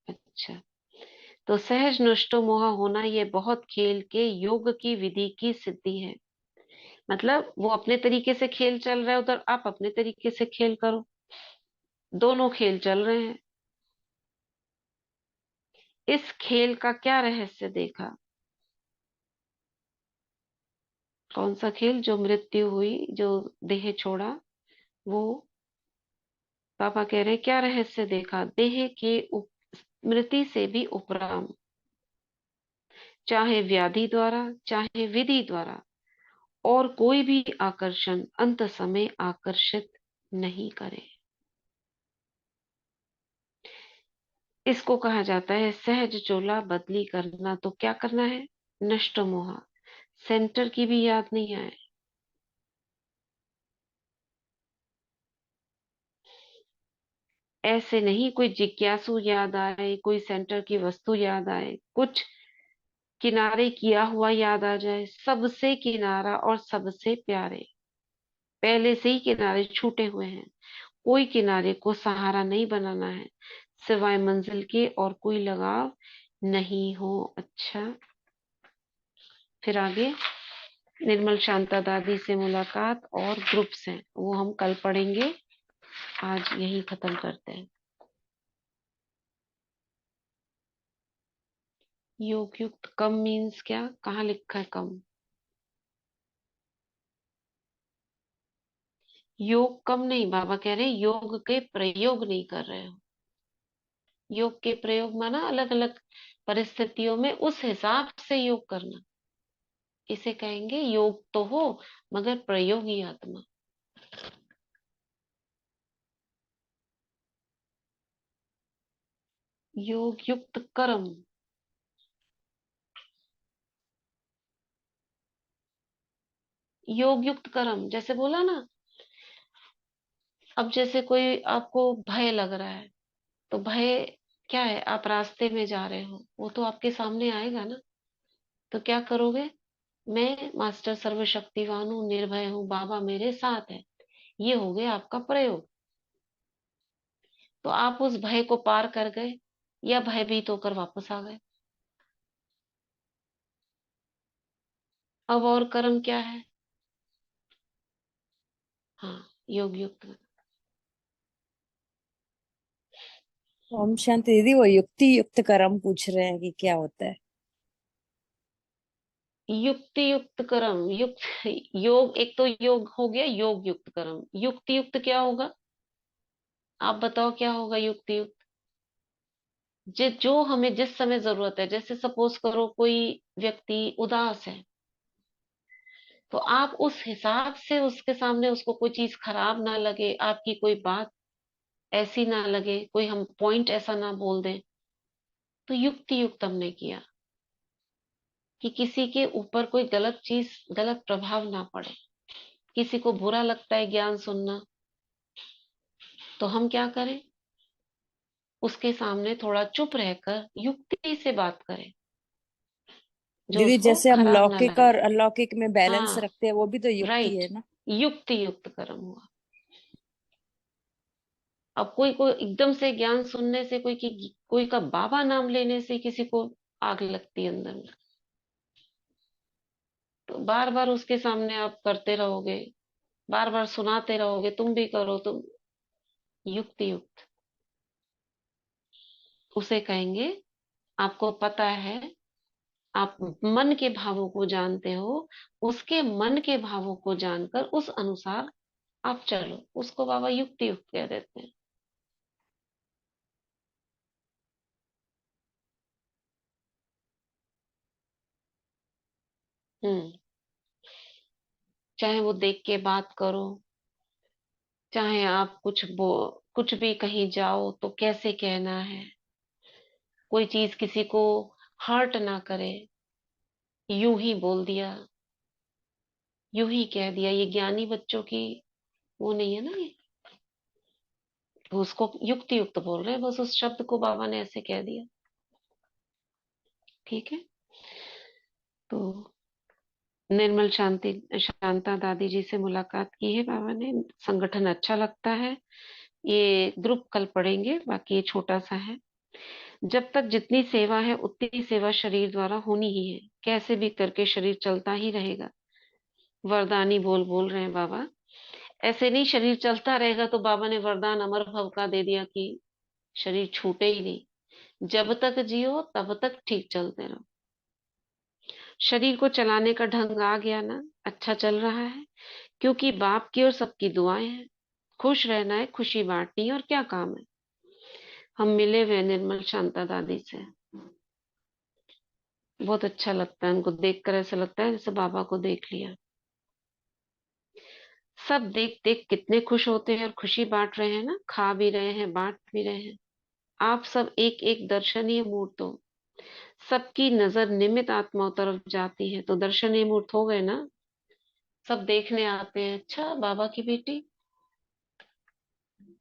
अच्छा, तो सहज नष्टो मोह होना ये बहुत खेल के योग की विधि की सिद्धि है। मतलब वो अपने तरीके से खेल चल रहा है उधर, आप अपने तरीके से खेल करो, दोनों खेल चल रहे हैं। इस खेल का क्या रहस्य देखा? कौन सा खेल? जो मृत्यु हुई, जो देह छोड़ा, वो पापा कह रहे हैं क्या रहस्य देखा? देह के स्मृति से भी उपराम, चाहे व्याधि द्वारा चाहे विधि द्वारा, और कोई भी आकर्षण अंत समय आकर्षित नहीं करे। इसको कहा जाता है सहज चोला बदली करना। तो क्या करना है? नष्ट मोह, सेंटर की भी याद नहीं आए। ऐसे नहीं कोई जिज्ञासु याद आए, कोई सेंटर की वस्तु याद आए, कुछ किनारे किया हुआ याद आ जाए। सबसे किनारा और सबसे प्यारे, पहले से ही किनारे छूटे हुए हैं, कोई किनारे को सहारा नहीं बनाना है, सिवाय मंजिल के और कोई लगाव नहीं हो। अच्छा, फिर आगे निर्मल शांता दादी से मुलाकात और ग्रुप्स हैं, वो हम कल पढ़ेंगे। आज यही खत्म करते हैं। योग युक्त कम मीन्स क्या? कहाँ लिखा है कम? योग कम नहीं, बाबा कह रहे हैं योग के प्रयोग नहीं कर रहे हो। योग के प्रयोग माना अलग अलग परिस्थितियों में उस हिसाब से योग करना, इसे कहेंगे योग तो हो मगर प्रयोगी आत्मा। योग युक्त कर्म, योग युक्त कर्म जैसे बोला ना। अब जैसे कोई आपको भय लग रहा है, तो भय क्या है? आप रास्ते में जा रहे हो, वो तो आपके सामने आएगा ना। तो क्या करोगे? मैं मास्टर सर्वशक्तिवान हूँ, निर्भय हूँ, बाबा मेरे साथ है, ये हो गया आपका प्रयोग। तो आप उस भय को पार कर गए या भयभीत होकर वापस आ गए। अब और कर्म क्या है? हाँ, योग युक्त। ओम शांति दीदी, वो युक्ति युक्त कर्म पूछ रहे हैं कि क्या होता है? युक्ति युक्त कर्म, युक्त योग, एक तो योग हो गया योग युक्त कर्म। युक्ति युक्त क्या होगा? आप बताओ क्या होगा युक्ति युक्त? जो हमें जिस समय जरूरत है, जैसे सपोज करो कोई व्यक्ति उदास है, तो आप उस हिसाब से उसके सामने, उसको कोई चीज खराब ना लगे, आपकी कोई बात ऐसी ना लगे, कोई हम पॉइंट ऐसा ना बोल दें, तो युक्ति युक्त हमने किया कि किसी के ऊपर कोई गलत चीज, गलत प्रभाव ना पड़े। किसी को बुरा लगता है ज्ञान सुनना, तो हम क्या करें? उसके सामने थोड़ा चुप रहकर युक्ति से बात करें, जो दीदी उसको जैसे हम खराब ना लौकिक लगे। और अलौकिक में बैलेंस हाँ, रखते हैं, वो भी तो युक्ति राइट, है ना? युक्ति युक्त कर्म हुआ। अब कोई को एकदम से ज्ञान सुनने से, कोई का बाबा नाम लेने से किसी को आग लगती है अंदर में, तो बार बार उसके सामने आप करते रहोगे, बार बार सुनाते रहोगे, तुम भी करो, तुम। युक्ति युक्त उसे कहेंगे, आपको पता है, आप मन के भावों को जानते हो, उसके मन के भावों को जानकर उस अनुसार आप चलो, उसको बाबा युक्ति युक्त कह देते हैं। हम्म चाहे वो देख के बात करो, चाहे आप कुछ भी कहीं जाओ तो कैसे कहना है, कोई चीज किसी को हर्ट ना करे, यूं ही बोल दिया, यूं ही कह दिया। ये ज्ञानी बच्चों की वो नहीं है ना, ये वो उसको युक्ति युक्त बोल रहे हैं, बस उस शब्द को बाबा ने ऐसे कह दिया। ठीक है। तो निर्मल शांति शांता दादी जी से मुलाकात की है बाबा ने। संगठन अच्छा लगता है। ये ग्रुप कल पढ़ेंगे, बाकी ये छोटा सा है। जब तक जितनी सेवा है उतनी सेवा शरीर द्वारा होनी ही है, कैसे भी करके शरीर चलता ही रहेगा। वरदानी बोल बोल रहे हैं बाबा। ऐसे नहीं शरीर चलता रहेगा, तो बाबा ने वरदान अमर भव का दे दिया कि शरीर छूटे ही नहीं। जब तक जियो तब तक ठीक चलते रहो। शरीर को चलाने का ढंग आ गया ना, अच्छा चल रहा है, क्योंकि बाप की और सबकी दुआएं हैं। खुश रहना है, खुशी बांटनी है, और क्या काम है। हम मिले हुए हैं निर्मल शांता दादी से, बहुत अच्छा लगता है उनको देखकर। ऐसा लगता है जैसे बाबा को देख लिया। सब देख देख कितने खुश होते हैं और खुशी बांट रहे हैं ना, खा भी रहे हैं बांट भी रहे हैं। आप सब एक एक दर्शनीय मूर्त हो। सबकी नजर निमित आत्माओं तरफ जाती है, तो दर्शनीय मूर्त हो गए ना। सब देखने आते हैं, अच्छा बाबा की बेटी।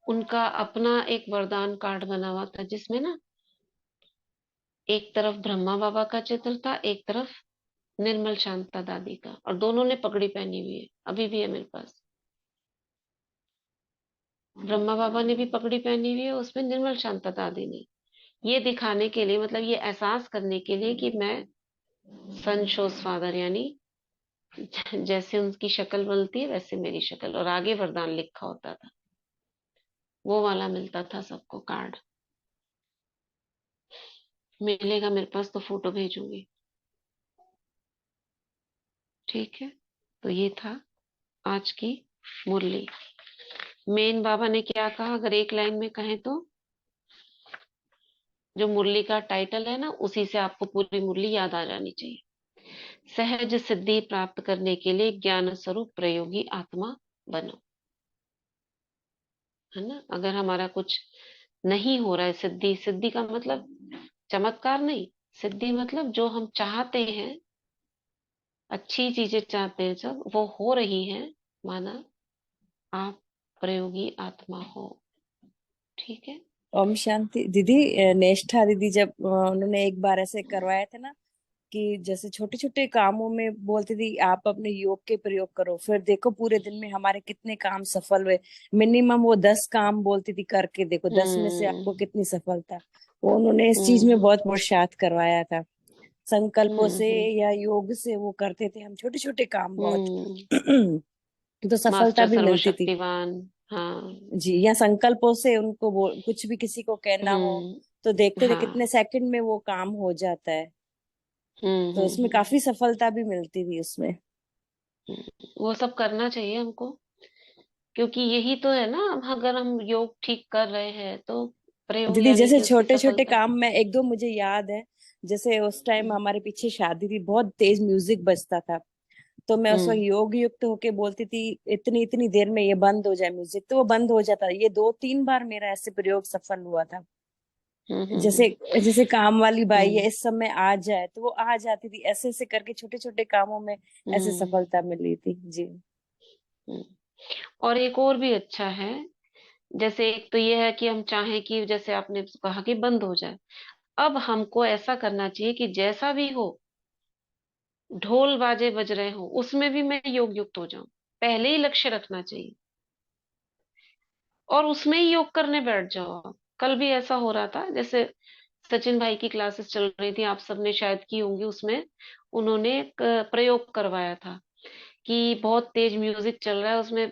उनका अपना एक वरदान कार्ड बना हुआ था, जिसमें ना एक तरफ ब्रह्मा बाबा का चित्र था, एक तरफ निर्मल शांता दादी का, और दोनों ने पगड़ी पहनी हुई है, अभी भी है मेरे पास। ब्रह्मा बाबा ने भी पगड़ी पहनी हुई है, उसमें निर्मल शांता दादी ने। ये दिखाने के लिए, मतलब ये एहसास करने के लिए कि मैं सन शोज फादर, यानी जैसे उनकी शक्ल बनती है वैसे मेरी शक्ल, और आगे वरदान लिखा होता था। वो वाला मिलता था सबको कार्ड। मिलेगा मेरे पास तो फोटो भेजूंगी। ठीक है। तो ये था आज की मुरली। मेन बाबा ने क्या कहा, अगर एक लाइन में कहें तो, जो मुरली का टाइटल है ना, उसी से आपको पूरी मुरली याद आ जानी चाहिए। सहज सिद्धि प्राप्त करने के लिए ज्ञान स्वरूप प्रयोगी आत्मा बनो। है ना। अगर हमारा कुछ नहीं हो रहा है, सिद्धि, सिद्धि का मतलब चमत्कार नहीं, सिद्धि मतलब जो हम चाहते हैं, अच्छी चीजें चाहते हैं, जब वो हो रही है, माना आप प्रयोगी आत्मा हो। ठीक है। ओम शांति दीदी। नेष्ठा दीदी जब उन्होंने एक बार ऐसे करवाया था ना, कि जैसे छोटे छोटे कामों में बोलती थी आप अपने योग के प्रयोग करो, फिर देखो पूरे दिन में हमारे कितने काम सफल हुए। मिनिमम वो 10 काम बोलती थी, करके देखो 10 में से आपको हम्म कितनी सफलता। वो उन्होंने इस चीज में हम्म बहुत पुरुषार्थ करवाया था। संकल्पों से हम्म या योग से वो करते थे हम छोटे छोटे काम बहुत। हम्म तो सफलता मास्टर भी मिलती थी। सर्वशक्तिवान। हाँ। जी, या संकल्पों से उनको कुछ भी किसी को कहना हो, तो देखते थे हाँ। कितने सेकंड में वो काम हो जाता है। तो इसमें हम्म। काफी सफलता भी मिलती थी उसमें। वो सब करना चाहिए हमको, क्योंकि यही तो है ना। अब अगर हम योग ठीक कर रहे हैं तो प्रयोग, दीदी यानी जैसे कि उसकी छोटे छोटे सफलता। काम में एक दो मुझे याद है। जैसे उस टाइम हमारे पीछे शादी थी, बहुत तेज म्यूजिक बजता था। तो मैं उस वक्त हम्म योग युक्त होके बोलती थी इतनी इतनी देर में ये बंद हो जाए म्यूजिक, तो वो बंद हो जाता। ये 2-3 बार मेरा ऐसे प्रयोग सफल हुआ था। हम्म जैसे हम्म जैसे काम वाली बाई है हम्म इस समय आ जाए, तो वो आ जाती थी। ऐसे ऐसे करके छोटे छोटे कामों में ऐसे हम्म सफलता मिली थी जी। हम्म। और एक और भी अच्छा है। जैसे एक तो ये है कि हम चाहें कि जैसे आपने कहा कि बंद हो जाए, अब हमको ऐसा करना चाहिए कि जैसा भी हो, ढोल बाजे बज रहे हो, उसमें भी मैं योग युक्त हो जाऊं। पहले ही लक्ष्य रखना चाहिए, और उसमें ही योग करने बैठ जाओ आप। कल भी ऐसा हो रहा था, जैसे सचिन भाई की क्लासेस चल रही थी, आप सबने शायद की होंगी। उसमें उन्होंने एक प्रयोग करवाया था कि बहुत तेज म्यूजिक चल रहा है, उसमें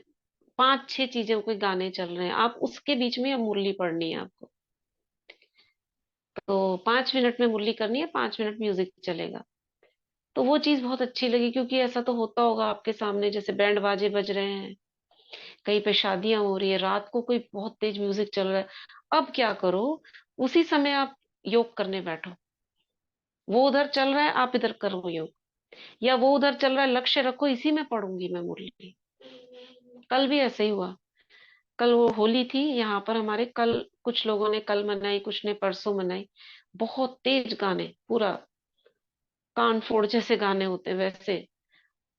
5-6 चीजें कोई गाने चल रहे हैं, आप उसके बीच में अब मुरली पढ़नी है आपको। तो 5 मिनट में मुरली करनी है, 5 मिनट म्यूजिक चलेगा। तो वो चीज बहुत अच्छी लगी, क्योंकि ऐसा तो होता होगा आपके सामने, जैसे बैंड बाजे बज रहे हैं, कहीं पे शादियां हो रही है, रात को कोई बहुत तेज म्यूजिक चल रहा है। अब क्या करो, उसी समय आप योग करने बैठो। वो उधर चल रहा है, आप इधर करो योग, या वो उधर चल रहा है, लक्ष्य रखो इसी में पढ़ूंगी मैं मुरली। कल भी ऐसे ही हुआ। कल वो होली थी यहाँ पर हमारे, कल कुछ लोगों ने कल मनाई, कुछ ने परसों मनाई। बहुत तेज गाने, पूरा कान फोड़ जैसे गाने होते हैं वैसे।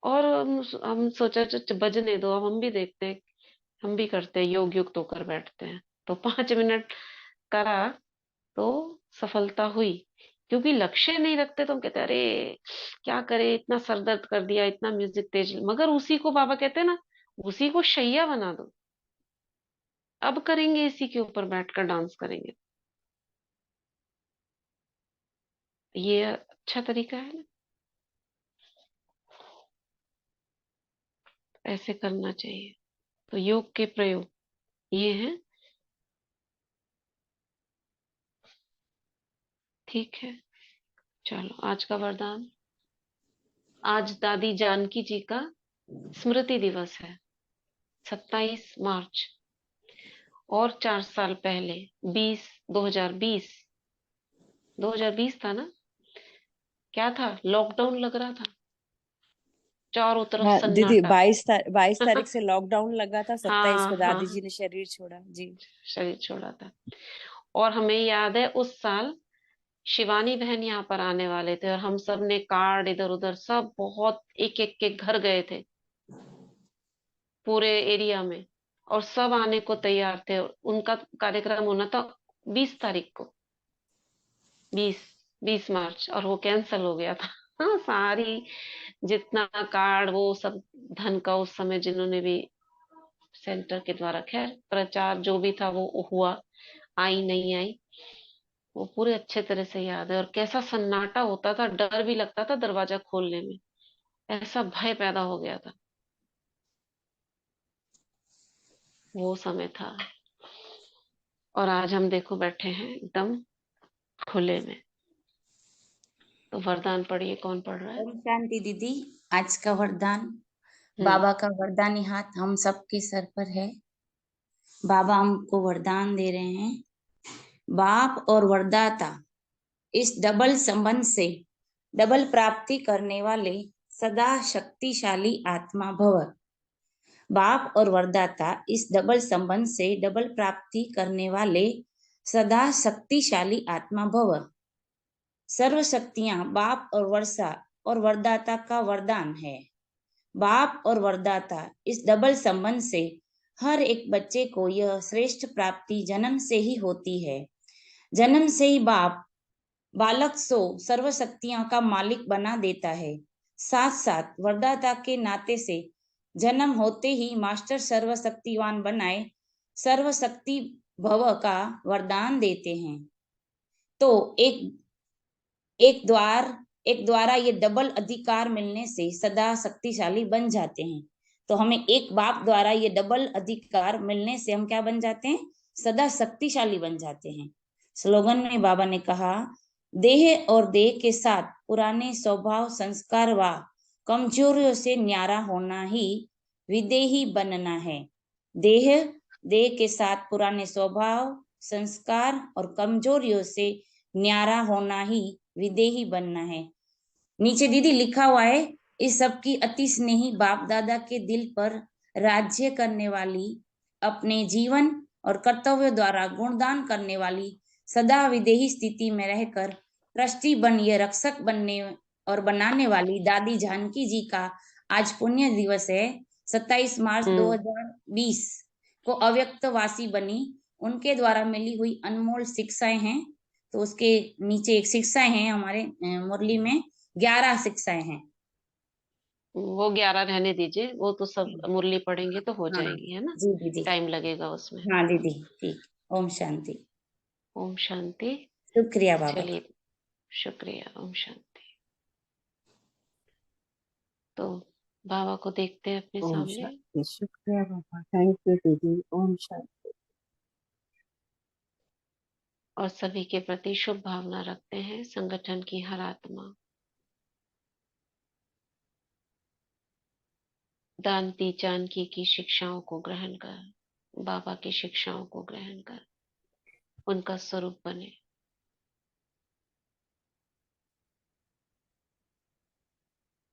और हम सोचा बजने दो, अब हम भी देखते हैं, हम भी करते हैं, योग युक्त होकर बैठते हैं। तो 5 मिनट करा तो सफलता हुई। क्योंकि लक्ष्य नहीं रखते तो हम कहते हैं, अरे क्या करे, इतना सर दर्द कर दिया, इतना म्यूजिक तेज। मगर उसी को बाबा कहते हैं ना, उसी को शैया बना दो, अब करेंगे इसी के ऊपर बैठकर डांस करेंगे। ये अच्छा तरीका है ना, ऐसे करना चाहिए। तो योग के प्रयोग ये हैं। ठीक है, चलो आज का वरदान। आज दादी जानकी जी का स्मृति दिवस है, 27 मार्च। और 4 साल पहले 2020 2020 था ना, क्या था, लॉकडाउन लग रहा था, चारों तरफ हाँ दीदी, सन्नाटा। 22 तारीख से लॉकडाउन लगा था, 27 हाँ को दादी जी हाँ, ने शरीर छोड़ा जी। शरीर छोड़ा था। और हमें याद है उस साल शिवानी बहन यहाँ पर आने वाले थे, और हम सब ने कार्ड इधर उधर सब बहुत एक एक के घर गए थे पूरे एरिया में, और सब आने को तैयार थे। उनका कार्यक्रम होना था 20 तारीख को, 20 20 मार्च, और वो कैंसिल हो गया था। हाँ, सारी जितना कार्ड वो सब धन का उस समय जिन्होंने भी सेंटर के द्वारा, खैर प्रचार जो भी था वो हुआ, आई नहीं आई, वो पूरे अच्छे तरह से याद है। और कैसा सन्नाटा होता था, डर भी लगता था दरवाजा खोलने में, ऐसा भय पैदा हो गया था, वो समय था। और आज हम देखो बैठे हैं एकदम खुले में। तो वरदान पढ़िए, कौन पढ़ रहा है? ओम शांति दीदी। आज का वरदान, हम्म। बाबा का वरदानी हाथ हम सबके सर पर है। बाबा हमको वरदान दे रहे हैं, बाप और वरदाता इस डबल संबंध से डबल प्राप्ति करने वाले सदा शक्तिशाली आत्मा भव। बाप और वरदाता इस डबल संबंध से डबल प्राप्ति करने वाले सदा शक्तिशाली आत्मा भव। सर्व शक्तियां बाप और वर्षा और वरदाता का वरदान है। बाप और वरदाता इस डबल संबंध से हर एक बच्चे को यह श्रेष्ठ प्राप्ति जन्म से ही होती है। जन्म से ही बाप बालक सो सर्व शक्तियों का मालिक बना देता है। साथ साथ वरदाता के नाते से जन्म होते ही मास्टर सर्वशक्तिवान बनाए सर्वशक्ति भव का वरदान देते हैं। तो एक द्वारा ये डबल अधिकार मिलने से सदा शक्तिशाली बन जाते हैं। तो हमें एक बाप द्वारा ये डबल अधिकार मिलने से हम क्या बन जाते हैं? सदा शक्तिशाली बन जाते हैं। स्लोगन में बाबा ने कहा, देह और देह के साथ पुराने स्वभाव संस्कार व कमजोरियों से न्यारा होना ही विदेही बनना है। देह देह के साथ पुराने स्वभाव संस्कार और कमजोरियों से न्यारा होना ही विदेही बनना है। नीचे दीदी लिखा हुआ है, इस सब की अति स्नेही बाप दादा के दिल पर राज्य करने वाली, अपने जीवन और कर्तव्य द्वारा गुणदान करने वाली, सदा विदेही स्थिति में रहकर ट्रस्टी बन ये रक्षक बनने और बनाने वाली दादी जानकी जी का आज पुण्य दिवस है। 27 मार्च हम्म। 2020 को अव्यक्तवासी बनी, उनके द्वारा मिली हुई अनमोल शिक्षाएं हैं। तो उसके नीचे एक शिक्षाएं हैं, हमारे मुरली में 11 शिक्षाएं हैं। वो 11 रहने दीजिए, वो तो सब मुरली पढ़ेंगे तो हो हाँ जाएगी, है ना, जी दीदी। टाइम लगेगा उसमें। हाँ दीदी ठीक। ओम शांति। ओम शांति। शुक्रिया बाबा। चलिए, शुक्रिया, ओम शांति। तो बाबा को देखते हैं अपने ओम सामने, शांति। शुक्रिया बाबा, थैंक यू दीदी। ओम शांति। और सभी के प्रति शुभ भावना रखते हैं। संगठन की हर आत्मा दांती जानकी की शिक्षाओं को ग्रहण कर, बाबा की शिक्षाओं को ग्रहण कर उनका स्वरूप बने।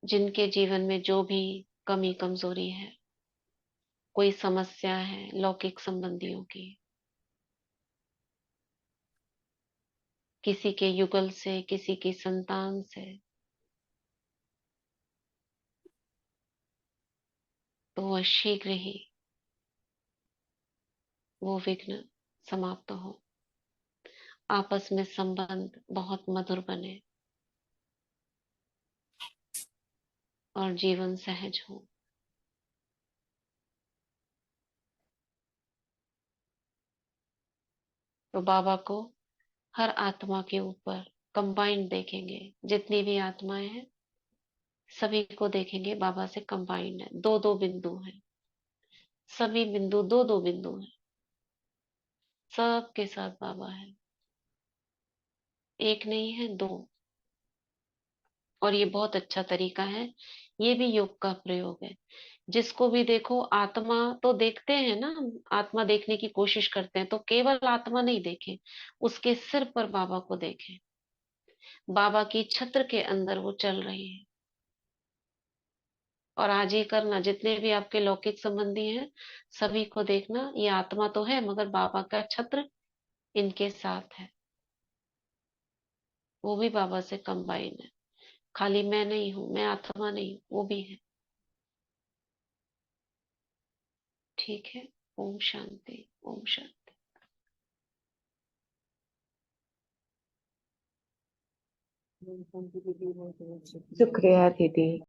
जिनके जीवन में जो भी कमी कमजोरी है, कोई समस्या है लौकिक संबंधियों की, किसी के युगल से, किसी की संतान से, तो वह शीघ्र ही वो विघ्न समाप्त हो, आपस में संबंध बहुत मधुर बने और जीवन सहज हो। तो बाबा को हर आत्मा के ऊपर कंबाइंड देखेंगे, जितनी भी आत्माएं हैं सभी को देखेंगे बाबा से कंबाइंड है, दो दो बिंदु हैं, सभी बिंदु दो दो बिंदु हैं, सबके साथ बाबा है, एक नहीं है दो। और ये बहुत अच्छा तरीका है, ये भी योग का प्रयोग है। जिसको भी देखो आत्मा तो देखते हैं ना, हम आत्मा देखने की कोशिश करते हैं, तो केवल आत्मा नहीं देखें, उसके सिर पर बाबा को देखें, बाबा की छत्र के अंदर वो चल रही है। और आज ये करना, जितने भी आपके लौकिक संबंधी हैं सभी को देखना, ये आत्मा तो है मगर बाबा का छत्र इनके साथ है, वो भी बाबा से कंबाइन है। खाली मैं नहीं हूं, मैं आत्मा नहीं हूं, वो भी है। ठीक है। ओम शांति, ओम शांति। शुक्रिया दीदी।